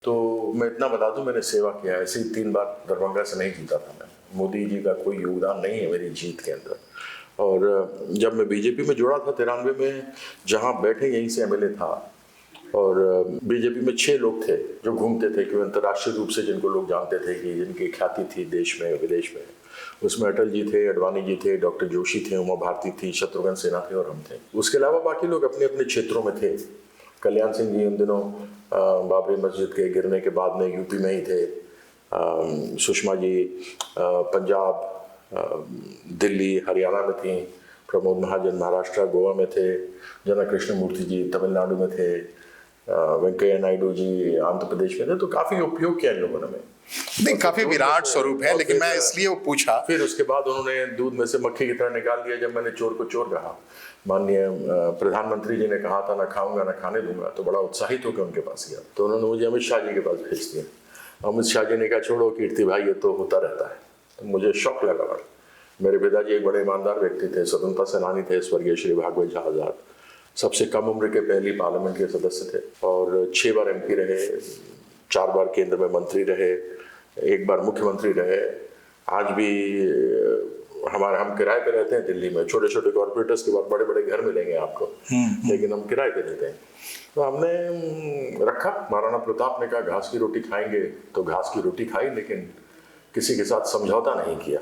तो मैं इतना बता दूं, मैंने सेवा किया है। ऐसे ही 3 बार दरभंगा से नहीं जीता था मैं। मोदी जी का कोई योगदान नहीं है मेरी जीत के अंदर। और जब मैं बीजेपी में जुड़ा था 93 में, जहां बैठे यहीं से एमएलए था। और बीजेपी में 6 लोग थे जो घूमते थे, कि अंतर्राष्ट्रीय रूप से जिनको लोग जानते थे, कि जिनकी ख्याति थी देश में विदेश में। उसमें अटल जी थे, अडवाणी जी थे, डॉक्टर जोशी थे, उमा भारती थी, शत्रुघ्न सिन्हा थे और हम थे। उसके अलावा बाकी लोग अपने अपने क्षेत्रों में थे। कल्याण सिंह जी उन दिनों बाबरी मस्जिद के गिरने के बाद में यूपी में ही थे। सुषमा जी पंजाब, दिल्ली, हरियाणा में थी। प्रमोद महाजन महाराष्ट्र गोवा में थे। जना कृष्ण मूर्ति जी तमिलनाडु में थे। वेंकैया नायडू जी आंध्र प्रदेश में थे। तो काफी उपयोग किया इन लोगों ने। नहीं, काफी विराट स्वरूप है, लेकिन मैं इसलिए वो पूछा। फिर उसके बाद उन्होंने दूध में से मक्खी की तरह निकाल दिया जब मैंने चोर को चोर कहा। माननीय प्रधानमंत्री जी ने कहा था ना खाऊंगा ना खाने दूंगा, तो बड़ा उत्साहित होकर उनके पास गया। तो उन्होंने मुझे अमित शाह जी के पास भेज दिया। अमित शाह जी ने कहा छोड़ो कीर्ति भाई, ये तो होता रहता है। तो मुझे शौक लगा बड़ा। मेरे पिताजी एक बड़े ईमानदार व्यक्ति थे, स्वतंत्रता सेनानी थे, स्वर्गीय श्री भागवत झा आजाद। सबसे कम उम्र के पहली पार्लियामेंट के सदस्य थे और 6 बार एमपी रहे, 4 बार केंद्र में मंत्री रहे, 1 बार मुख्यमंत्री रहे। आज भी हम किराए पे रहते हैं दिल्ली में। छोटे छोटे कॉर्पोरेटर्स के बाद बड़े बड़े घर मिलेंगे आपको, लेकिन हम किराए पे रहते हैं। तो हमने रखा। महाराणा प्रताप ने कहा घास की रोटी खाएंगे, तो घास की रोटी खाई, लेकिन किसी के साथ समझौता नहीं किया।